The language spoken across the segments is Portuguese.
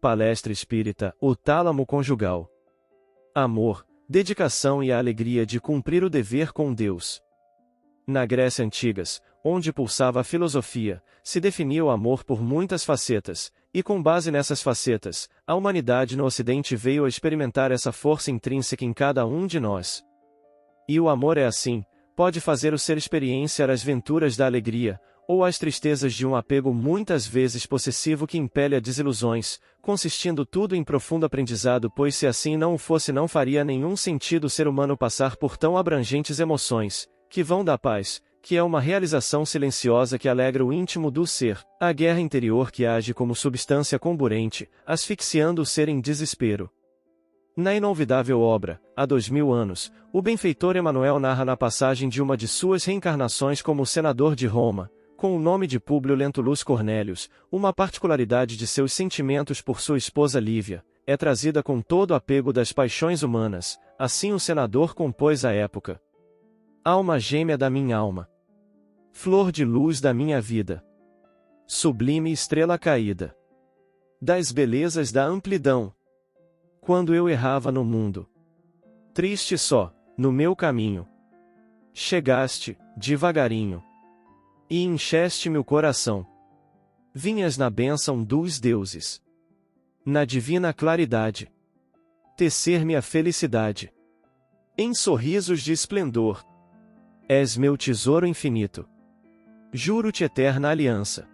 Palestra Espírita, o tálamo conjugal. Amor, dedicação e a alegria de cumprir o dever com Deus. Na Grécia Antigas, onde pulsava a filosofia, se definia o amor por muitas facetas, e com base nessas facetas, a humanidade no Ocidente veio a experimentar essa força intrínseca em cada um de nós. E o amor é assim, pode fazer o ser experienciar as venturas da alegria, ou as tristezas de um apego muitas vezes possessivo que impele a desilusões, consistindo tudo em profundo aprendizado, pois se assim não o fosse não faria nenhum sentido o ser humano passar por tão abrangentes emoções, que vão da paz, que é uma realização silenciosa que alegra o íntimo do ser, a guerra interior que age como substância comburente, asfixiando o ser em desespero. Na inolvidável obra, há 2000 anos, o benfeitor Emmanuel narra na passagem de uma de suas reencarnações como senador de Roma, com o nome de Públio Lentulus Cornelius, uma particularidade de seus sentimentos por sua esposa Lívia, é trazida com todo o apego das paixões humanas, assim o senador compôs à época. Alma gêmea da minha alma. Flor de luz da minha vida. Sublime estrela caída. Das belezas da amplidão. Quando eu errava no mundo. Triste só, no meu caminho. Chegaste, devagarinho. E encheste-me o coração. Vinhas na bênção dos deuses. Na divina claridade. Tecer-me a felicidade. Em sorrisos de esplendor. És meu tesouro infinito. Juro-te eterna aliança.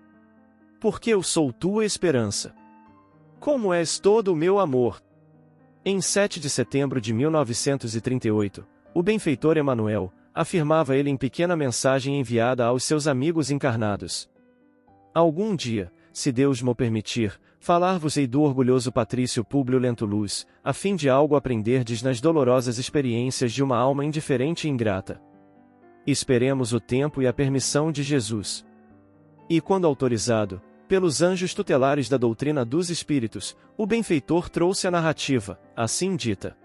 Porque eu sou tua esperança. Como és todo o meu amor. Em 7 de setembro de 1938, o benfeitor Emmanuel, afirmava ele em pequena mensagem enviada aos seus amigos encarnados. Algum dia, se Deus mo permitir, falar-vos-ei do orgulhoso patrício Públio Lentulus, a fim de algo aprenderdes nas dolorosas experiências de uma alma indiferente e ingrata. Esperemos o tempo e a permissão de Jesus. E quando autorizado, pelos anjos tutelares da doutrina dos espíritos, o benfeitor trouxe a narrativa, assim dita.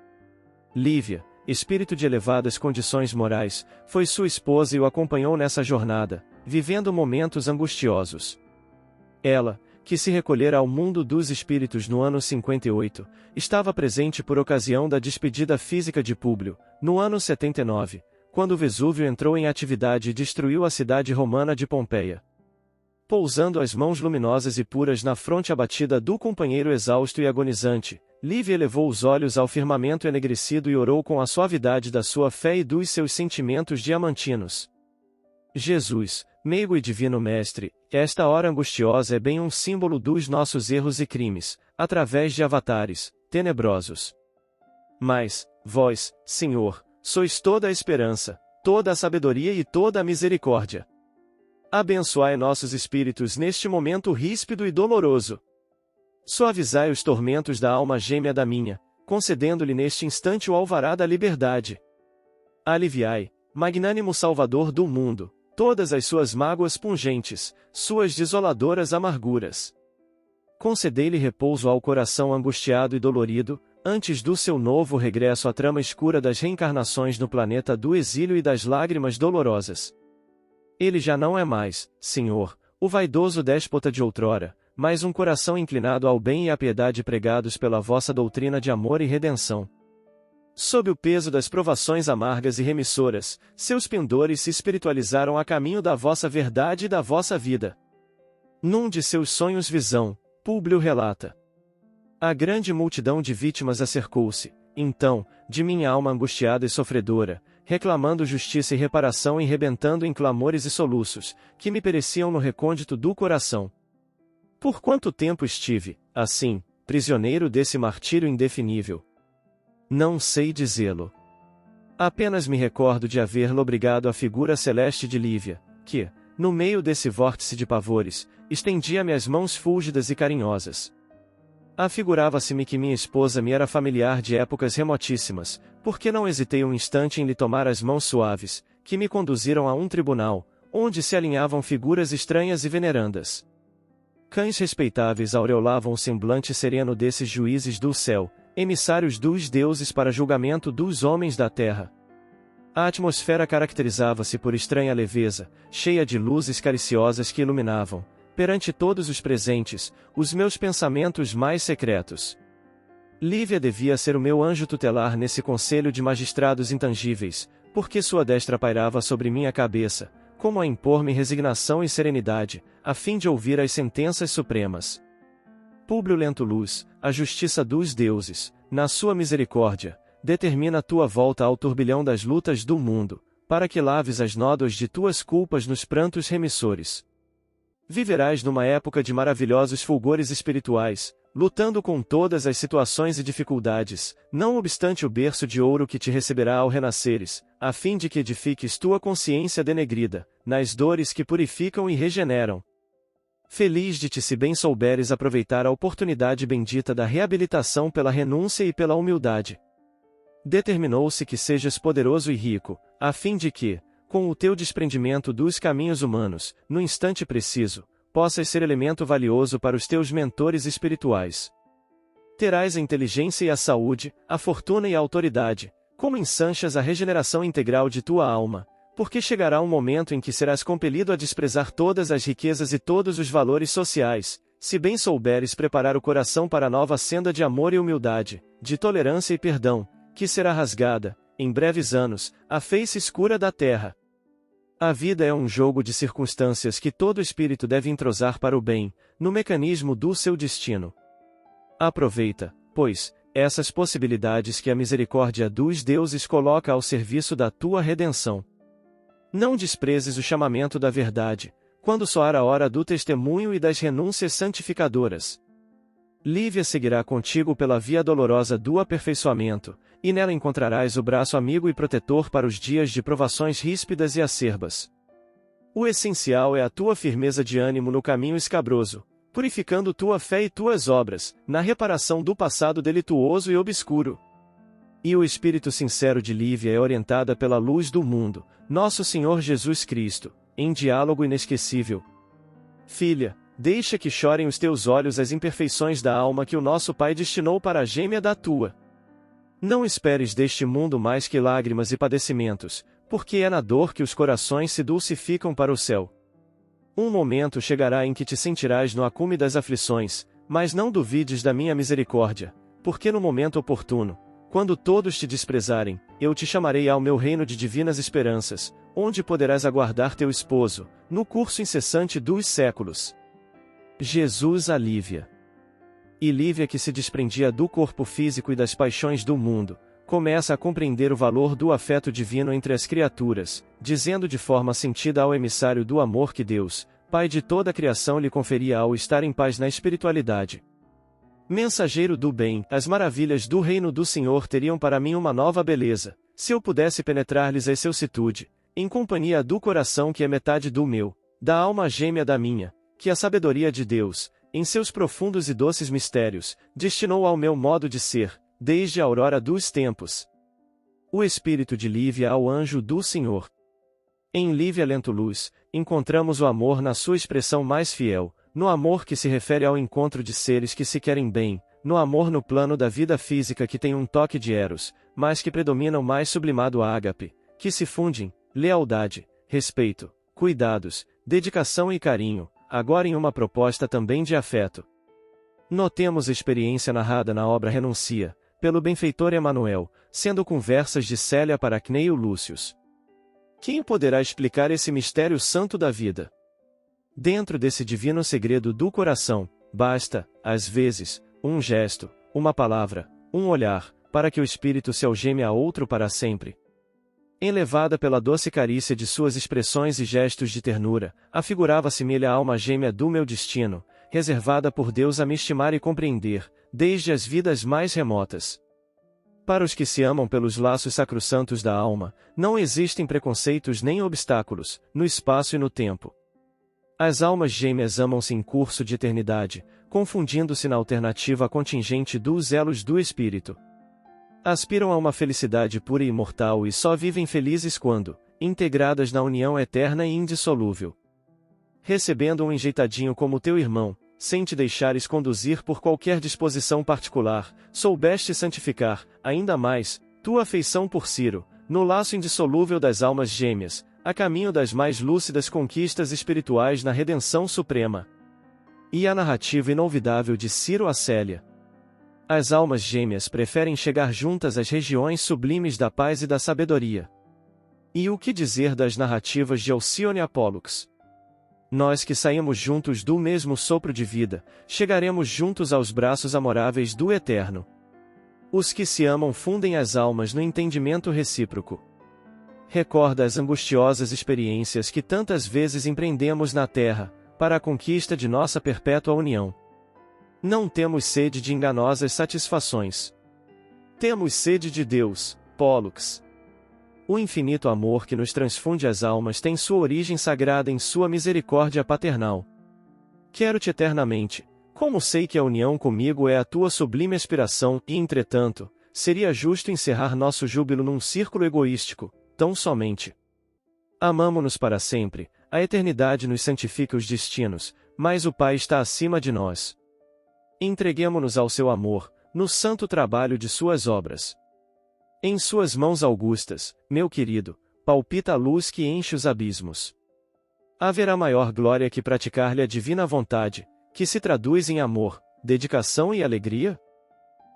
Lívia, espírito de elevadas condições morais, foi sua esposa e o acompanhou nessa jornada, vivendo momentos angustiosos. Ela, que se recolhera ao mundo dos espíritos no ano 58, estava presente por ocasião da despedida física de Públio, no ano 79, quando Vesúvio entrou em atividade e destruiu a cidade romana de Pompeia. Pousando as mãos luminosas e puras na fronte abatida do companheiro exausto e agonizante, Lívia elevou os olhos ao firmamento enegrecido e orou com a suavidade da sua fé e dos seus sentimentos diamantinos. Jesus, meigo e divino Mestre, esta hora angustiosa é bem um símbolo dos nossos erros e crimes, através de avatares tenebrosos. Mas, vós, Senhor, sois toda a esperança, toda a sabedoria e toda a misericórdia. Abençoai nossos espíritos neste momento ríspido e doloroso. Suavizai os tormentos da alma gêmea da minha, concedendo-lhe neste instante o alvará da liberdade. Aliviai, magnânimo Salvador do mundo, todas as suas mágoas pungentes, suas desoladoras amarguras. Concedei-lhe repouso ao coração angustiado e dolorido, antes do seu novo regresso à trama escura das reencarnações no planeta do exílio e das lágrimas dolorosas. Ele já não é mais, Senhor, o vaidoso déspota de outrora, mas um coração inclinado ao bem e à piedade pregados pela vossa doutrina de amor e redenção. Sob o peso das provações amargas e remissoras, seus pendores se espiritualizaram a caminho da vossa verdade e da vossa vida. Num de seus sonhos visão, Públio relata. A grande multidão de vítimas acercou-se, então, de minha alma angustiada e sofredora, reclamando justiça e reparação e rebentando em clamores e soluços, que me pereciam no recôndito do coração. Por quanto tempo estive, assim, prisioneiro desse martírio indefinível? Não sei dizê-lo. Apenas me recordo de haver lobrigado a figura celeste de Lívia, que, no meio desse vórtice de pavores, estendia-me as mãos fúlgidas e carinhosas. Afigurava-se-me que minha esposa me era familiar de épocas remotíssimas, porque não hesitei um instante em lhe tomar as mãos suaves, que me conduziram a um tribunal, onde se alinhavam figuras estranhas e venerandas. Cães respeitáveis aureolavam o semblante sereno desses juízes do céu, emissários dos deuses para julgamento dos homens da terra. A atmosfera caracterizava-se por estranha leveza, cheia de luzes cariciosas que iluminavam, perante todos os presentes, os meus pensamentos mais secretos. Lívia devia ser o meu anjo tutelar nesse conselho de magistrados intangíveis, porque sua destra pairava sobre minha cabeça, como a impor-me resignação e serenidade, a fim de ouvir as sentenças supremas. Públio Lentulus, a justiça dos deuses, na sua misericórdia, determina a tua volta ao turbilhão das lutas do mundo, para que laves as nódoas de tuas culpas nos prantos remissores. Viverás numa época de maravilhosos fulgores espirituais, lutando com todas as situações e dificuldades, não obstante o berço de ouro que te receberá ao renasceres, a fim de que edifiques tua consciência denegrida, nas dores que purificam e regeneram. Feliz de ti se bem souberes aproveitar a oportunidade bendita da reabilitação pela renúncia e pela humildade. Determinou-se que sejas poderoso e rico, a fim de que, com o teu desprendimento dos caminhos humanos, no instante preciso, possas ser elemento valioso para os teus mentores espirituais. Terás a inteligência e a saúde, a fortuna e a autoridade, como ensanchas a regeneração integral de tua alma, porque chegará um momento em que serás compelido a desprezar todas as riquezas e todos os valores sociais, se bem souberes preparar o coração para a nova senda de amor e humildade, de tolerância e perdão, que será rasgada, em breves anos, a face escura da terra. A vida é um jogo de circunstâncias que todo espírito deve entrosar para o bem, no mecanismo do seu destino. Aproveita, pois, essas possibilidades que a misericórdia dos deuses coloca ao serviço da tua redenção. Não desprezes o chamamento da verdade, quando soar a hora do testemunho e das renúncias santificadoras. Lívia seguirá contigo pela via dolorosa do aperfeiçoamento, e nela encontrarás o braço amigo e protetor para os dias de provações ríspidas e acerbas. O essencial é a tua firmeza de ânimo no caminho escabroso, purificando tua fé e tuas obras, na reparação do passado delituoso e obscuro. E o espírito sincero de Lívia é orientada pela luz do mundo, nosso Senhor Jesus Cristo, em diálogo inesquecível. Filha, deixa que chorem os teus olhos as imperfeições da alma que o nosso Pai destinou para a gêmea da tua. Não esperes deste mundo mais que lágrimas e padecimentos, porque é na dor que os corações se dulcificam para o céu. Um momento chegará em que te sentirás no acume das aflições, mas não duvides da minha misericórdia, porque no momento oportuno, quando todos te desprezarem, eu te chamarei ao meu reino de divinas esperanças, onde poderás aguardar teu esposo, no curso incessante dos séculos. Jesus a Lívia. E Lívia, que se desprendia do corpo físico e das paixões do mundo, começa a compreender o valor do afeto divino entre as criaturas, dizendo de forma sentida ao emissário do amor que Deus, Pai de toda a criação, lhe conferia ao estar em paz na espiritualidade. Mensageiro do bem, as maravilhas do reino do Senhor teriam para mim uma nova beleza, se eu pudesse penetrar-lhes a excelsitude, em companhia do coração que é metade do meu, da alma gêmea da minha, que a sabedoria de Deus, em seus profundos e doces mistérios, destinou ao meu modo de ser, desde a aurora dos tempos. O espírito de Lívia ao anjo do Senhor. Em Lívia Lentulus, encontramos o amor na sua expressão mais fiel, no amor que se refere ao encontro de seres que se querem bem, no amor no plano da vida física que tem um toque de eros, mas que predomina o mais sublimado ágape, que se fundem, lealdade, respeito, cuidados, dedicação e carinho, agora em uma proposta também de afeto. Notemos a experiência narrada na obra Renuncia, pelo benfeitor Emanuel, sendo conversas de Célia para Cneio Lúcius. Quem poderá explicar esse mistério santo da vida? Dentro desse divino segredo do coração, basta, às vezes, um gesto, uma palavra, um olhar, para que o espírito se algeme a outro para sempre. Enlevada pela doce carícia de suas expressões e gestos de ternura, afigurava-se-me a alma gêmea do meu destino, reservada por Deus a me estimar e compreender, desde as vidas mais remotas. Para os que se amam pelos laços sacrossantos da alma, não existem preconceitos nem obstáculos, no espaço e no tempo. As almas gêmeas amam-se em curso de eternidade, confundindo-se na alternativa contingente dos elos do espírito. Aspiram a uma felicidade pura e imortal e só vivem felizes quando, integradas na união eterna e indissolúvel. Recebendo um enjeitadinho como teu irmão, sem te deixares conduzir por qualquer disposição particular, soubeste santificar, ainda mais, tua afeição por Ciro, no laço indissolúvel das almas gêmeas, a caminho das mais lúcidas conquistas espirituais na redenção suprema. E a narrativa inolvidável de Ciro a Célia. As almas gêmeas preferem chegar juntas às regiões sublimes da paz e da sabedoria. E o que dizer das narrativas de Alcione e Pollux? Nós que saímos juntos do mesmo sopro de vida, chegaremos juntos aos braços amoráveis do Eterno. Os que se amam fundem as almas no entendimento recíproco. Recorda as angustiosas experiências que tantas vezes empreendemos na terra, para a conquista de nossa perpétua união. Não temos sede de enganosas satisfações. Temos sede de Deus, Pollux. O infinito amor que nos transfunde as almas tem sua origem sagrada em sua misericórdia paternal. Quero-te eternamente, como sei que a união comigo é a tua sublime aspiração, e entretanto, seria justo encerrar nosso júbilo num círculo egoístico, tão somente. Amamo-nos para sempre, a eternidade nos santifica os destinos, mas o Pai está acima de nós. Entreguemo-nos ao seu amor, no santo trabalho de suas obras. Em suas mãos augustas, meu querido, palpita a luz que enche os abismos. Haverá maior glória que praticar-lhe a divina vontade, que se traduz em amor, dedicação e alegria?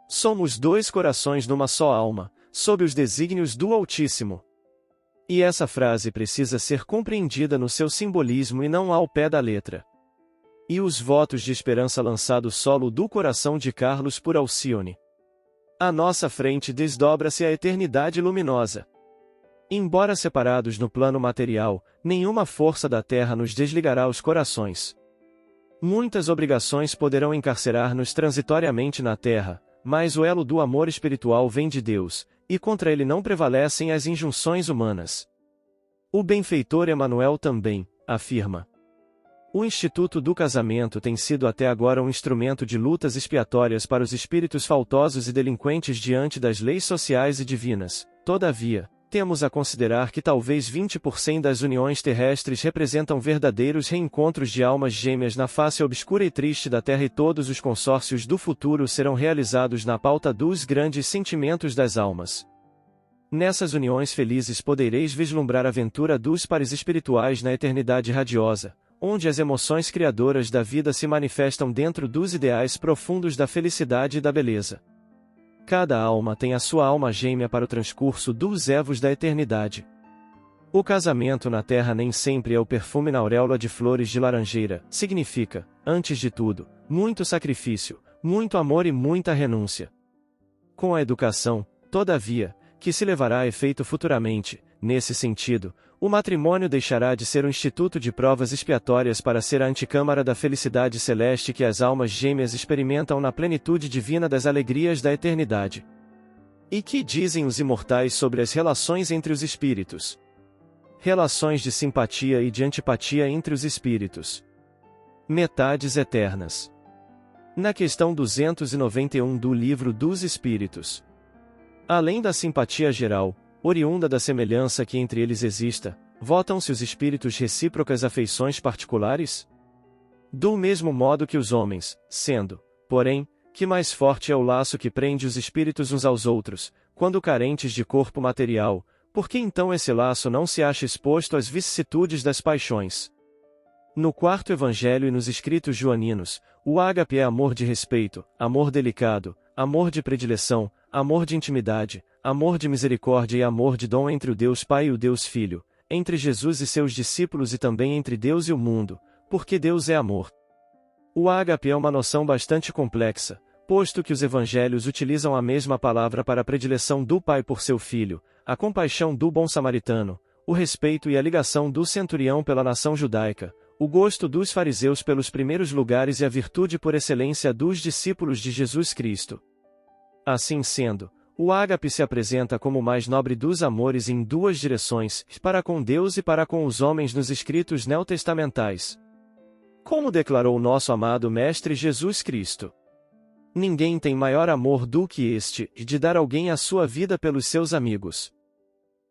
Somos dois corações numa só alma, sob os desígnios do Altíssimo. E essa frase precisa ser compreendida no seu simbolismo e não ao pé da letra. E os votos de esperança lançados solo do coração de Carlos por Alcione. À nossa frente desdobra-se a eternidade luminosa. Embora separados no plano material, nenhuma força da terra nos desligará os corações. Muitas obrigações poderão encarcerar-nos transitoriamente na terra, mas o elo do amor espiritual vem de Deus, e contra ele não prevalecem as injunções humanas. O benfeitor Emanuel também afirma. O Instituto do Casamento tem sido até agora um instrumento de lutas expiatórias para os espíritos faltosos e delinquentes diante das leis sociais e divinas. Todavia, temos a considerar que talvez 20% das uniões terrestres representam verdadeiros reencontros de almas gêmeas na face obscura e triste da Terra, e todos os consórcios do futuro serão realizados na pauta dos grandes sentimentos das almas. Nessas uniões felizes podereis vislumbrar a aventura dos pares espirituais na eternidade radiosa, onde as emoções criadoras da vida se manifestam dentro dos ideais profundos da felicidade e da beleza. Cada alma tem a sua alma gêmea para o transcurso dos evos da eternidade. O casamento na terra nem sempre é o perfume na auréola de flores de laranjeira, significa, antes de tudo, muito sacrifício, muito amor e muita renúncia. Com a educação, todavia, que se levará a efeito futuramente, nesse sentido, o matrimônio deixará de ser um instituto de provas expiatórias para ser a antecâmara da felicidade celeste que as almas gêmeas experimentam na plenitude divina das alegrias da eternidade. E que dizem os imortais sobre as relações entre os espíritos? Relações de simpatia e de antipatia entre os espíritos. Metades eternas. Na questão 291 do Livro dos Espíritos. Além da simpatia geral, oriunda da semelhança que entre eles exista, votam-se os espíritos recíprocas afeições particulares? Do mesmo modo que os homens, sendo, porém, que mais forte é o laço que prende os espíritos uns aos outros, quando carentes de corpo material, por que então esse laço não se acha exposto às vicissitudes das paixões? No quarto evangelho e nos escritos joaninos, o ágape é amor de respeito, amor delicado, amor de predileção, amor de intimidade, amor de misericórdia e amor de dom entre o Deus Pai e o Deus Filho, entre Jesus e seus discípulos e também entre Deus e o mundo, porque Deus é amor. O ágape é uma noção bastante complexa, posto que os evangelhos utilizam a mesma palavra para a predileção do Pai por seu Filho, a compaixão do bom samaritano, o respeito e a ligação do centurião pela nação judaica, o gosto dos fariseus pelos primeiros lugares e a virtude por excelência dos discípulos de Jesus Cristo. Assim sendo, o ágape se apresenta como o mais nobre dos amores em duas direções, para com Deus e para com os homens nos escritos neotestamentais. Como declarou nosso amado Mestre Jesus Cristo: ninguém tem maior amor do que este, de dar alguém a sua vida pelos seus amigos.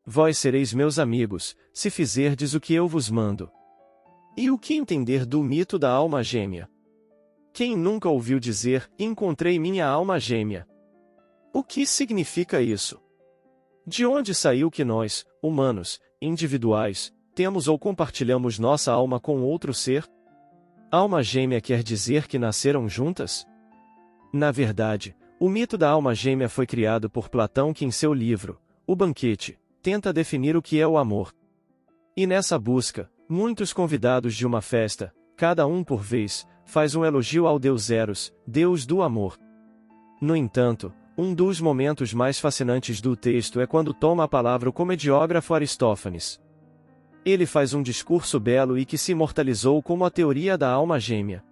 Vós sereis meus amigos, se fizerdes o que eu vos mando. E o que entender do mito da alma gêmea? Quem nunca ouviu dizer, encontrei minha alma gêmea? O que significa isso? De onde saiu que nós, humanos, individuais, temos ou compartilhamos nossa alma com outro ser? Alma gêmea quer dizer que nasceram juntas? Na verdade, o mito da alma gêmea foi criado por Platão, que em seu livro, O Banquete, tenta definir o que é o amor. E nessa busca, muitos convidados de uma festa, cada um por vez, faz um elogio ao deus Eros, deus do amor. No entanto, um dos momentos mais fascinantes do texto é quando toma a palavra o comediógrafo Aristófanes. Ele faz um discurso belo e que se imortalizou como a teoria da alma gêmea.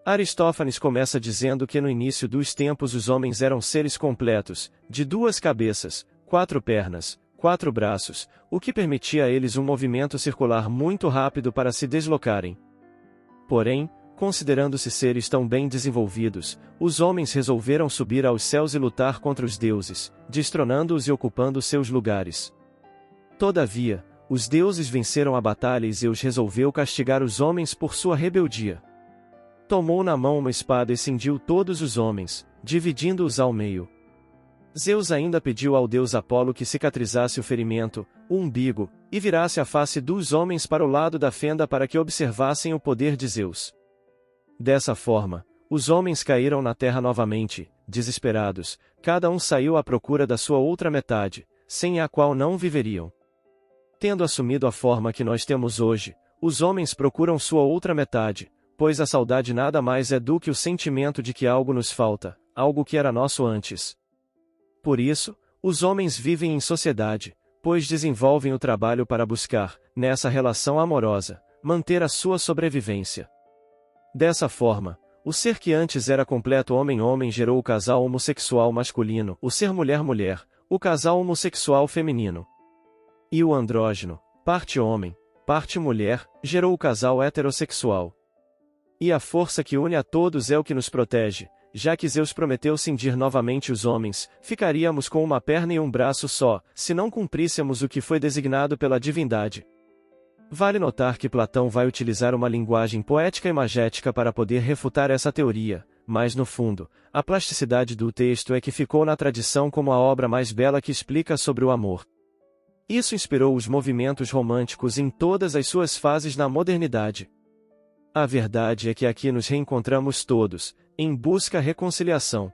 Aristófanes começa dizendo que no início dos tempos os homens eram seres completos, de 2 cabeças, 4 pernas, 4 braços, o que permitia a eles um movimento circular muito rápido para se deslocarem. Porém, considerando-se seres tão bem desenvolvidos, os homens resolveram subir aos céus e lutar contra os deuses, destronando-os e ocupando seus lugares. Todavia, os deuses venceram a batalha e Zeus resolveu castigar os homens por sua rebeldia. Tomou na mão uma espada e cingiu todos os homens, dividindo-os ao meio. Zeus ainda pediu ao deus Apolo que cicatrizasse o ferimento, o umbigo, e virasse a face dos homens para o lado da fenda para que observassem o poder de Zeus. Dessa forma, os homens caíram na terra novamente, desesperados, cada um saiu à procura da sua outra metade, sem a qual não viveriam. Tendo assumido a forma que nós temos hoje, os homens procuram sua outra metade, pois a saudade nada mais é do que o sentimento de que algo nos falta, algo que era nosso antes. Por isso, os homens vivem em sociedade, pois desenvolvem o trabalho para buscar, nessa relação amorosa, manter a sua sobrevivência. Dessa forma, o ser que antes era completo homem-homem gerou o casal homossexual masculino, o ser mulher-mulher, o casal homossexual feminino. E o andrógeno, parte homem, parte mulher, gerou o casal heterossexual. E a força que une a todos é o que nos protege, já que Zeus prometeu cingir novamente os homens, ficaríamos com uma perna e um braço só, se não cumpríssemos o que foi designado pela divindade. Vale notar que Platão vai utilizar uma linguagem poética e magética para poder refutar essa teoria, mas no fundo, a plasticidade do texto é que ficou na tradição como a obra mais bela que explica sobre o amor. Isso inspirou os movimentos românticos em todas as suas fases na modernidade. A verdade é que aqui nos reencontramos todos, em busca da reconciliação.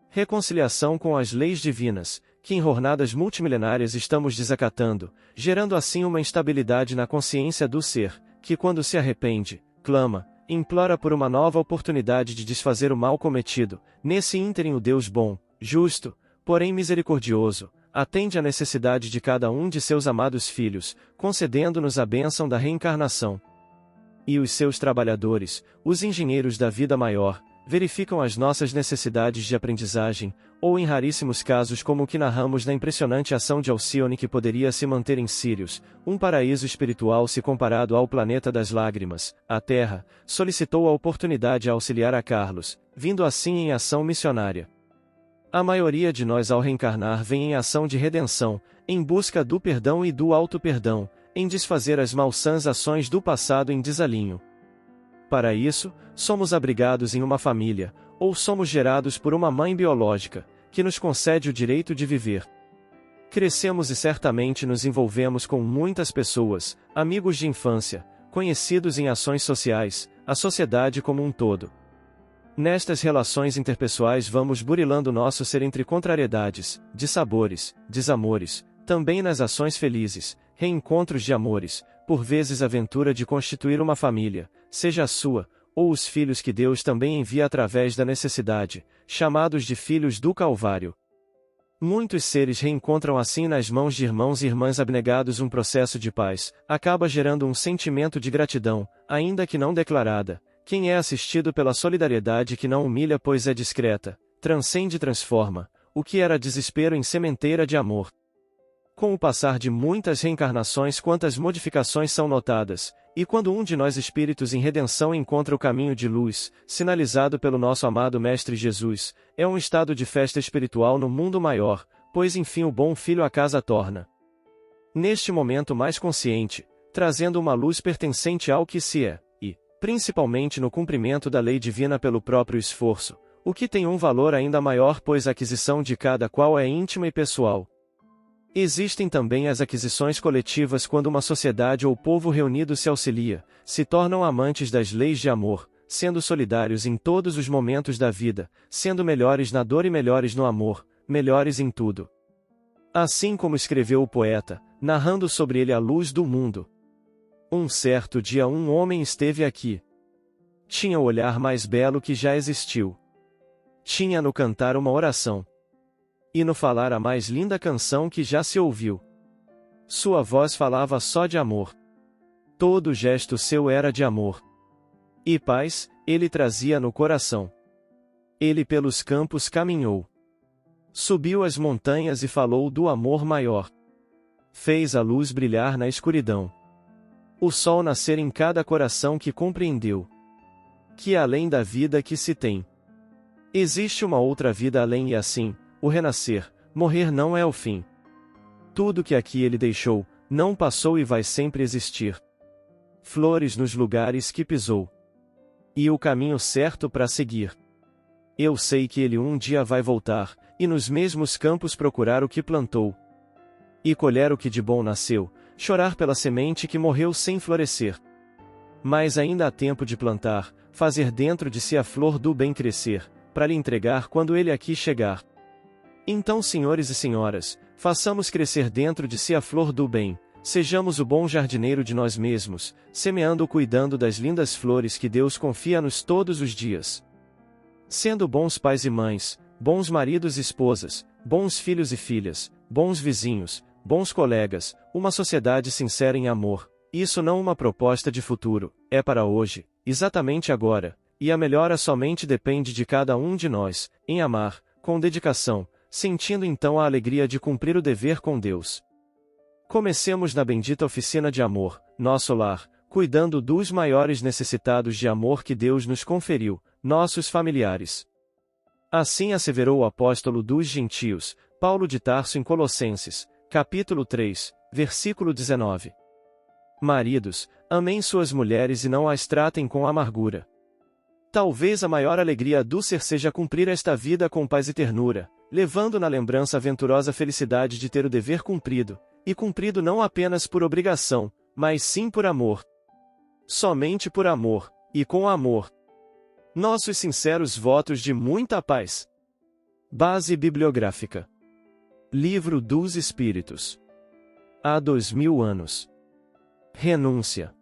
Reconciliação com as leis divinas, que em jornadas multimilenárias estamos desacatando, gerando assim uma instabilidade na consciência do ser, que quando se arrepende, clama, implora por uma nova oportunidade de desfazer o mal cometido. Nesse ínterim o Deus bom, justo, porém misericordioso, atende à necessidade de cada um de seus amados filhos, concedendo-nos a bênção da reencarnação. E os seus trabalhadores, os engenheiros da vida maior, verificam as nossas necessidades de aprendizagem, ou em raríssimos casos como o que narramos na impressionante ação de Alcione que poderia se manter em Sírios, um paraíso espiritual se comparado ao planeta das lágrimas, a Terra, solicitou a oportunidade a auxiliar a Carlos, vindo assim em ação missionária. A maioria de nós ao reencarnar vem em ação de redenção, em busca do perdão e do auto-perdão, em desfazer as malsãs ações do passado em desalinho. Para isso, somos abrigados em uma família, ou somos gerados por uma mãe biológica, que nos concede o direito de viver. Crescemos e certamente nos envolvemos com muitas pessoas, amigos de infância, conhecidos em ações sociais, a sociedade como um todo. Nestas relações interpessoais vamos burilando nosso ser entre contrariedades, dissabores, desamores, também nas ações felizes, reencontros de amores, por vezes a aventura de constituir uma família, seja a sua, ou os filhos que Deus também envia através da necessidade, chamados de filhos do Calvário. Muitos seres reencontram assim nas mãos de irmãos e irmãs abnegados um processo de paz, acaba gerando um sentimento de gratidão, ainda que não declarada. Quem é assistido pela solidariedade que não humilha pois é discreta, transcende e transforma, o que era desespero em sementeira de amor. Com o passar de muitas reencarnações quantas modificações são notadas, e quando um de nós espíritos em redenção encontra o caminho de luz, sinalizado pelo nosso amado Mestre Jesus, é um estado de festa espiritual no mundo maior, pois enfim o bom filho a casa torna. Neste momento mais consciente, trazendo uma luz pertencente ao que se é, e, principalmente no cumprimento da lei divina pelo próprio esforço, o que tem um valor ainda maior pois a aquisição de cada qual é íntima e pessoal. Existem também as aquisições coletivas quando uma sociedade ou povo reunido se auxilia, se tornam amantes das leis de amor, sendo solidários em todos os momentos da vida, sendo melhores na dor e melhores no amor, melhores em tudo. Assim como escreveu o poeta, narrando sobre ele a luz do mundo. Um certo dia um homem esteve aqui. Tinha o olhar mais belo que já existiu. Tinha no cantar uma oração. E no falar a mais linda canção que já se ouviu. Sua voz falava só de amor. Todo gesto seu era de amor. E paz, ele trazia no coração. Ele pelos campos caminhou. Subiu as montanhas e falou do amor maior. Fez a luz brilhar na escuridão. O sol nascer em cada coração que compreendeu. Que além da vida que se tem, existe uma outra vida além e assim, o renascer, morrer não é o fim. Tudo que aqui ele deixou, não passou e vai sempre existir. Flores nos lugares que pisou. E o caminho certo para seguir. Eu sei que ele um dia vai voltar, e nos mesmos campos procurar o que plantou. E colher o que de bom nasceu, chorar pela semente que morreu sem florescer. Mas ainda há tempo de plantar, fazer dentro de si a flor do bem crescer, para lhe entregar quando ele aqui chegar. Então, senhores e senhoras, façamos crescer dentro de si a flor do bem, sejamos o bom jardineiro de nós mesmos, semeando ou cuidando das lindas flores que Deus confia-nos todos os dias. Sendo bons pais e mães, bons maridos e esposas, bons filhos e filhas, bons vizinhos, bons colegas, uma sociedade sincera em amor. Isso não uma proposta de futuro, é para hoje, exatamente agora, e a melhora somente depende de cada um de nós, em amar, com dedicação, sentindo então a alegria de cumprir o dever com Deus. Comecemos na bendita oficina de amor, nosso lar, cuidando dos maiores necessitados de amor que Deus nos conferiu, nossos familiares. Assim asseverou o apóstolo dos gentios, Paulo de Tarso em Colossenses, capítulo 3, versículo 19. Maridos, amem suas mulheres e não as tratem com amargura. Talvez a maior alegria do ser seja cumprir esta vida com paz e ternura, levando na lembrança a venturosa felicidade de ter o dever cumprido, e cumprido não apenas por obrigação, mas sim por amor. Somente por amor, e com amor. Nossos sinceros votos de muita paz. Base bibliográfica. Livro dos Espíritos. Há 2000 anos. Renúncia.